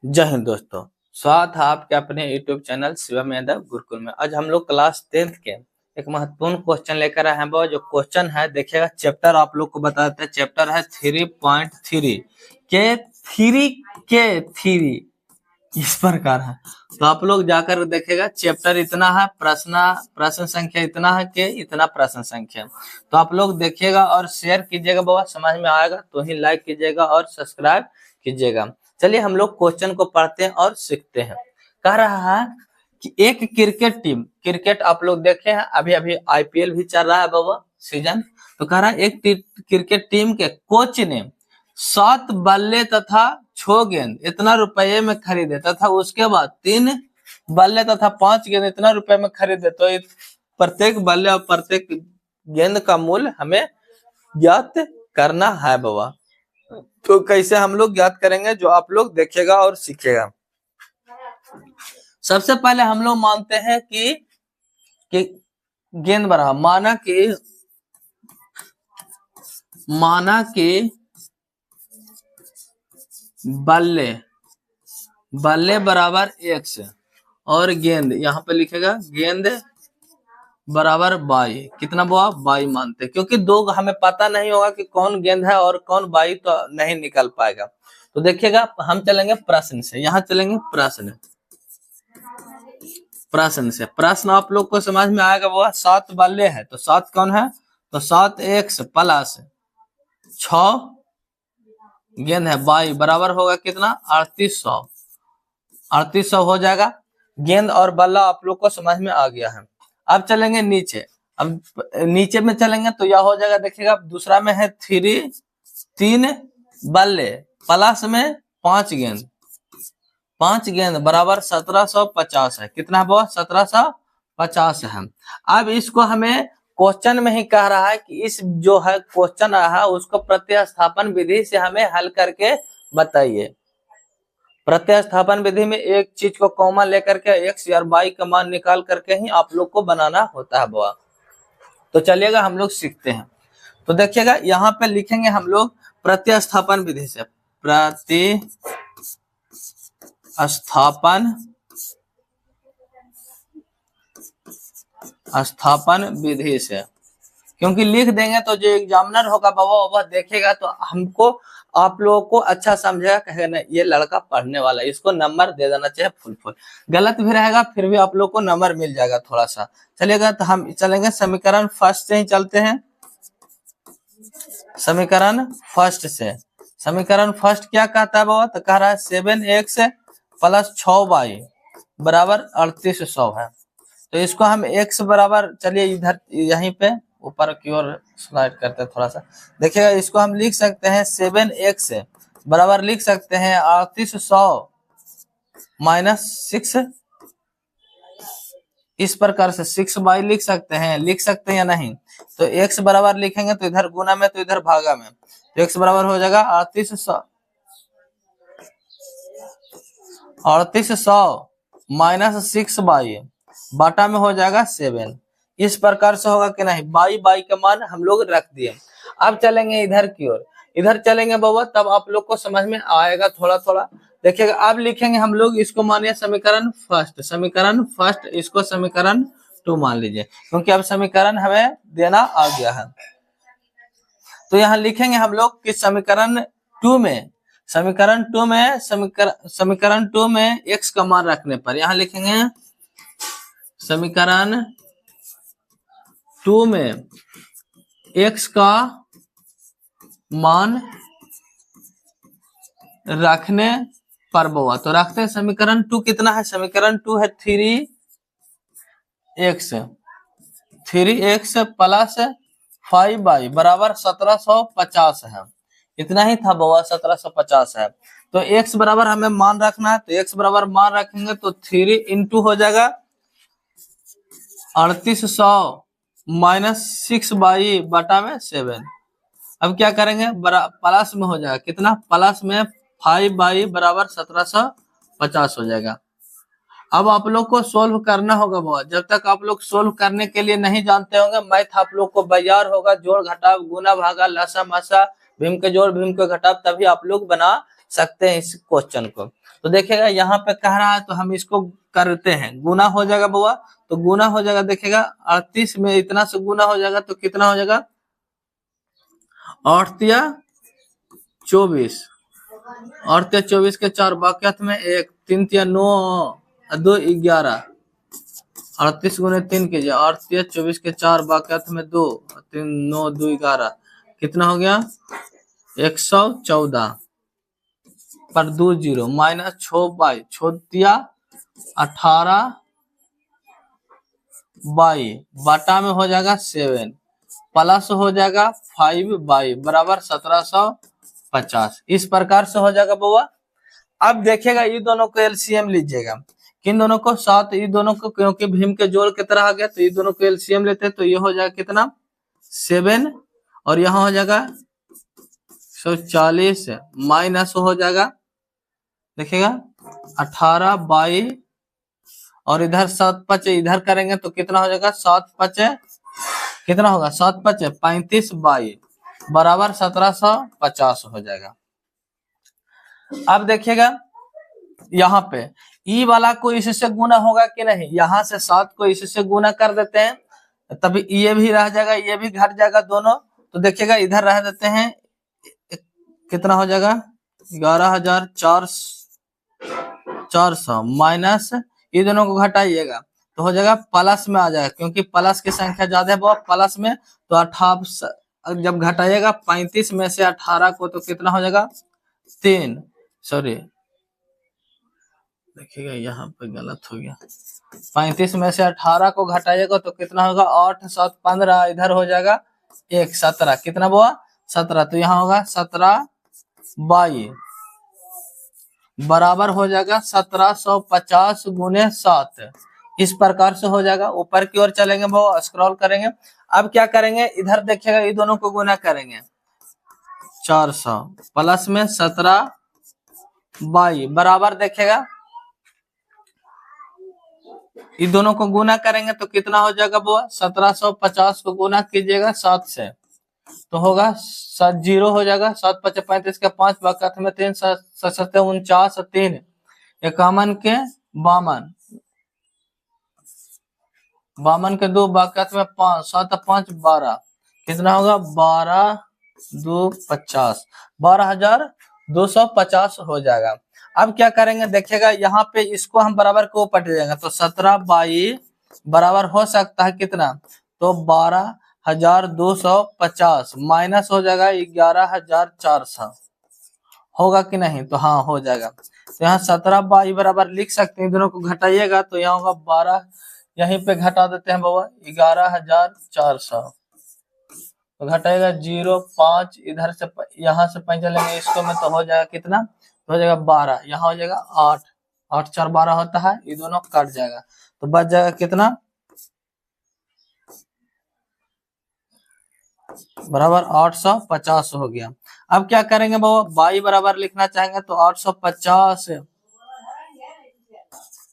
जय हिंद दोस्तों। स्वागत है आपके अपने YouTube चैनल शिवम यादव गुरुकुल में। आज हम लोग क्लास 10th के एक महत्वपूर्ण क्वेश्चन लेकर आए हैं। वो जो क्वेश्चन है देखिएगा, चैप्टर आप लोग को बताते हैं। चैप्टर है 3.3 के इस प्रकार है। तो आप लोग जाकर देखेगा, चैप्टर इतना है, प्रश्न संख्या इतना है कि इतना प्रश्न संख्या। तो आप लोग देखिएगा और शेयर कीजिएगा, बाबा समझ में आएगा तो ही लाइक कीजिएगा और सब्सक्राइब कीजिएगा। चलिए हम लोग क्वेश्चन को पढ़ते हैं और सीखते हैं। कह रहा है कि एक क्रिकेट आप लोग देखे हैं, अभी अभी IPL भी चल रहा है बाबा सीजन। तो कह रहा है एक क्रिकेट टीम के कोच ने 7 बल्ले तथा 6 गेंद इतना रुपये में खरीदे तथा उसके बाद 3 बल्ले तथा 5 गेंद इतना रुपये में खरीदे। तो प्रत्येक बल्ले और प्रत्येक गेंद का मूल्य हमें ज्ञात करना है बाबा। तो कैसे हम लोग ज्ञात करेंगे, जो आप लोग देखेगा और सीखेगा। सबसे पहले हम लोग मानते हैं कि गेंद बराबर माना कि बल्ले बराबर x और गेंद यहाँ पे लिखेगा गेंद बराबर बाई। कितना बुआ बाई मानते, क्योंकि दो हमें पता नहीं होगा कि कौन गेंद है और कौन बाई, तो नहीं निकल पाएगा। तो देखिएगा हम चलेंगे प्रश्न से। यहाँ चलेंगे प्रश्न आप लोग को समझ में आएगा। वो 7 बल्ले है तो 7 कौन है, तो 7x प्लस 6 गेंद है बाई बराबर होगा कितना 3800 हो जाएगा। गेंद और बल्ला आप लोग को समझ में आ गया है। अब चलेंगे नीचे। अब नीचे में चलेंगे तो यह हो जाएगा, देखिएगा दूसरा में है 3 बल्ले प्लस में 5 गेंद बराबर 1750 है। कितना हुआ 1750 है। अब इसको हमें क्वेश्चन में ही कह रहा है कि इस जो है क्वेश्चन है उसको प्रतिस्थापन विधि से हमें हल करके बताइए। प्रतिस्थापन विधि में एक चीज को कॉमन लेकर के x और y का मान निकाल करके ही आप लोग को बनाना होता है बुआ। तो चलिएगा हम लोग सीखते हैं। तो देखिएगा यहाँ पे लिखेंगे हम लोग प्रतिस्थापन विधि से, प्रतिस्थापन विधि से। क्योंकि लिख देंगे तो जो एग्जामिनर होगा बाबा वह देखेगा तो हमको आप लोगों को अच्छा समझेगा, कहेगा ना ये लड़का पढ़ने वाला है, इसको नंबर दे देना चाहिए फुल। गलत भी रहेगा फिर भी आप लोग को नंबर मिल जाएगा थोड़ा सा। चलेगा तो हम चलेंगे समीकरण फर्स्ट से ही चलते हैं। समीकरण फर्स्ट से, समीकरण फर्स्ट क्या कहता है बाबा, तो कह रहा है 7x प्लस 6y बराबर 3800 है। तो इसको हम x बराबर, चलिए इधर यहीं पे ऊपर की ओर स्लाइड करते हैं थोड़ा सा। देखिएगा इसको हम लिख सकते हैं 7x बराबर लिख सकते हैं 3800 माइनस 6। इस प्रकार से 6y लिख सकते हैं या नहीं। तो x बराबर लिखेंगे तो इधर गुना में तो इधर भागा में, तो x बराबर हो जाएगा 3800 माइनस 6y बाटा में हो जाएगा 7। इस प्रकार से होगा कि नहीं। बाई का मान हम लोग रख दिए। अब चलेंगे इधर की ओर, इधर चलेंगे बाबा तब आप लोग को समझ में आएगा थोड़ा। देखिएगा अब लिखेंगे हम लोग इसको मानिए समीकरण फर्स्ट, इसको समीकरण 2 मान लीजिए, क्योंकि अब समीकरण हमें देना आ गया है। तो यहाँ लिखेंगे हम लोग कि समीकरण 2 में x का मान रखने पर, यहाँ लिखेंगे समीकरण 2 में x का मान रखने पर बाबा। तो रखते हैं समीकरण 2 कितना है, समीकरण 2 है 3x प्लस 5y बराबर 1750 है। इतना ही था बाबा, 1750 है। तो x बराबर हमें मान रखना है, तो x बराबर मान रखेंगे तो 3 इंटू हो जाएगा 3800 माइनस 6y बटा में 7। अब क्या करेंगे, प्लस में हो जाएगा कितना, प्लस में 5y बराबर 1750 हो जाएगा। अब आप लोग को सोल्व करना होगा बहुत। जब तक आप लोग सोल्व करने के लिए नहीं जानते होंगे, मैथ आप लोग को तैयार होगा, जोड़ घटाव गुना भागा लसा मासा भीम के जोड़ भीम के घटाव, तभी आप लोग बना सकते हैं इस क्वेश्चन को। तो देखिएगा यहाँ पे कह रहा है तो हम इसको करते हैं, गुना हो जाएगा बुआ, तो गुना हो जाएगा, देखिएगा 38 में इतना से गुना हो जाएगा तो कितना हो जाएगा, 8 या 24, 8 या 24 के 4 बाकियात में 1, 3 या 9, 2 11, 38 गुने 3 कीजिए, 8 या 24 के 4 बाकियात में 2, 3 9 2 11, कितना हो गया 114 पर 2 0 माइनस 6 बाई 6 18 बाई बटा में हो जाएगा 7 प्लस हो जाएगा 5 बाई बराबर 1750। इस प्रकार से हो जाएगा बुआ। अब देखिएगा ये दोनों को एलसीएम लीजिएगा, किन दोनों को, साथ ये दोनों को, क्योंकि भीम के जोड़ की तरह आ गया तो ये दोनों को एलसीएम लेते हैं तो ये हो जाएगा कितना 7 और यहाँ हो जाएगा 140 माइनस हो जाएगा देखिएगा 18 बाई और इधर 7 5 इधर करेंगे तो कितना हो जाएगा 7 5 कितना होगा 7 5 35 बाई बराबर 1750 हो जाएगा। अब देखिएगा यहाँ पे ई वाला को इससे गुना होगा कि नहीं, यहाँ से 7 को इससे गुना कर देते हैं तभी ये भी रह जाएगा, ये भी घट जाएगा दोनों, तो देखिएगा इधर रह देते हैं कितना हो जाएगा 11,400 माइनस ये दोनों को घटाइएगा तो हो जाएगा प्लस में आ जाएगा, क्योंकि प्लस की संख्या ज्यादा है वो प्लस में, तो 18 जब घटाइएगा 35 में से 18 को तो कितना हो जाएगा 3, सॉरी देखिएगा यहाँ पे गलत हो गया, 35 में से 18 को घटाइएगा तो कितना होगा 8 7 15 इधर हो जाएगा 1 17, कितना हुआ 17, तो यहाँ होगा 17 बाई बराबर हो जाएगा 1750 गुने 7। इस प्रकार से हो जाएगा। ऊपर की ओर चलेंगे वो स्क्रॉल करेंगे। अब क्या करेंगे इधर देखिएगा ये दोनों को गुना करेंगे 400 प्लस में 17 बाई बराबर देखिएगा ये दोनों को गुना करेंगे तो कितना हो जाएगा वो 1750 को गुना कीजिएगा 7 से तो होगा 0 हो जाएगा, 7 5 35 के 5 बाकात में 3 7 7 49 3 51 के 52 के 2 बाकात में 5 7 5 12 कितना होगा 12 2 50 12,250 हो जाएगा। अब क्या करेंगे देखिएगा यहाँ पे इसको हम बराबर को पट जाएंगे तो 17 बाई बराबर हो सकता है कितना, तो 12,250 माइनस हो जाएगा 11,400 होगा कि नहीं, तो हाँ हो जाएगा। तो यहाँ 17 बाई बराबर लिख सकते हैं, दोनों को घटाइएगा तो यहाँ होगा 12, यहीं पे घटा देते हैं बाबा 11,400 तो घटाएगा 0 5 इधर से यहाँ से 5 चलेंगे इसको में तो हो जाएगा कितना, तो हो जाएगा 12, यहाँ हो जाएगा 8 8 4 12 होता है, ये दोनों कट जाएगा तो बच जाएगा कितना बराबर 850 हो गया। अब क्या करेंगे बाबा बाई बराबर लिखना चाहेंगे तो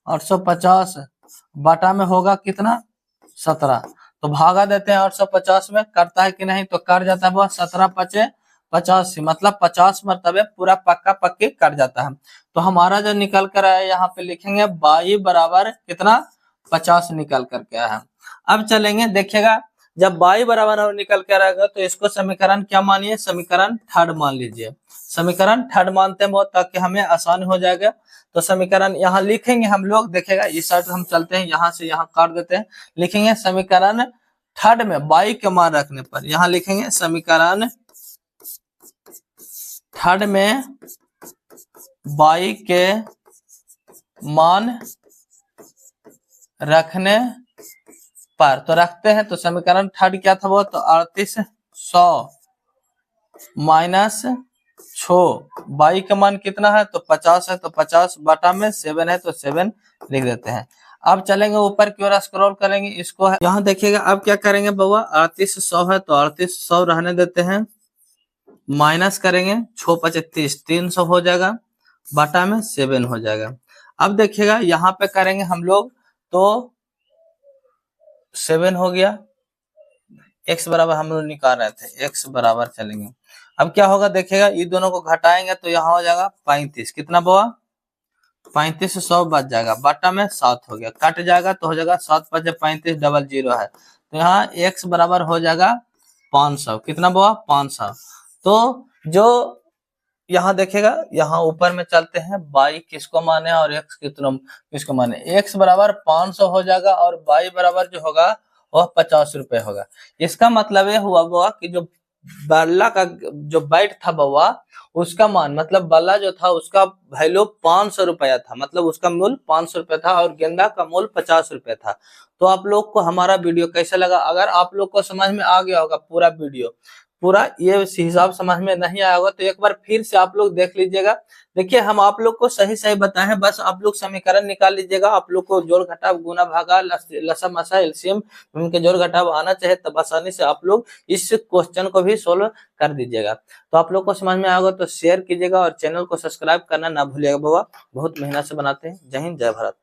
850 बटा में होगा कितना 17, तो भागा देते हैं 850 में, करता है कि नहीं तो कर जाता है वो 17 5 85 मतलब 50 मरतबे पूरा पक्का पक्की कर जाता है। तो हमारा जो निकल कर आया यहाँ पे लिखेंगे बाई बराबर कितना 50 निकल करके आया है। अब चलेंगे देखिएगा जब बाई बराबर निकल कर आएगा तो इसको समीकरण क्या मानिए, समीकरण थर्ड मान लीजिए, समीकरण थर्ड मानते हैं बहुत ताकि हमें आसान हो जाएगा। तो समीकरण यहाँ लिखेंगे हम लोग, देखिएगा इस साइड हम चलते हैं, यहाँ से यहाँ काट देते हैं, लिखेंगे समीकरण थर्ड में बाई के मान रखने पर यहाँ लिखेंगे समीकरण थर्ड में बाई के मान रखने पर, तो रखते हैं तो समीकरण थर्ड क्या था वो, तो 3800 माइनस 6 बाई का मान कितना है तो 50 है, तो 50 बटा में 7 है तो 7 लिख देते हैं। अब चलेंगे ऊपर की ओर स्क्रॉल करेंगे इसको, यहाँ देखिएगा अब क्या करेंगे बाबा 3800 है तो 3800 रहने देते हैं, माइनस करेंगे 6 5 30 300 हो जाएगा बटा में 7 हो जाएगा। अब देखिएगा यहाँ पे करेंगे हम लोग तो 7 हो गया, x बराबर हम लोग निकाल रहे थे, x बराबर चलेंगे अब क्या होगा देखिएगा, ये दोनों को घटाएंगे तो यहाँ हो जाएगा 35। कितना बुआ? 35 से 100 बच जाएगा, बटा में 7 हो गया, कट जाएगा तो हो जाएगा 7 5 35 डबल 0 है, तो यहाँ x बराबर हो जाएगा 500। कितना बुआ? 500। तो जो यहाँ देखेगा, यहाँ ऊपर में चलते हैं, y किसको माने और x किसको माने। x बराबर 500 हो जाएगा और y बराबर जो होगा वह 50 रुपए होगा। इसका मतलब ये हुआ बुआ कि जो बल्ला का जो बैट था बउआ, उसका मान मतलब बल्ला जो था उसका वैल्यू 500 रुपया था, मतलब उसका मूल्य 500 रुपया था और गेंदा का मूल्य 50 रुपया था। तो आप लोग को हमारा वीडियो कैसा लगा? अगर आप लोग को समझ में आ गया होगा पूरा वीडियो, पूरा ये हिसाब समझ में नहीं आया होगा तो एक बार फिर से आप लोग देख लीजिएगा। देखिए हम आप लोग को सही सही बताए हैं, बस आप लोग समीकरण निकाल लीजिएगा। आप लोग को जोड़ घटाव गुना भागा लसा मसा एलसीएम उनके जोड़ घटाव आना चाहिए, तब आसानी से आप लोग इस क्वेश्चन को भी सोल्व कर दीजिएगा। तो आप लोग को समझ में आएगा तो शेयर कीजिएगा और चैनल को सब्सक्राइब करना ना भूलिएगा बाबा, बहुत मेहनत से बनाते हैं। जय हिंद, जय भारत।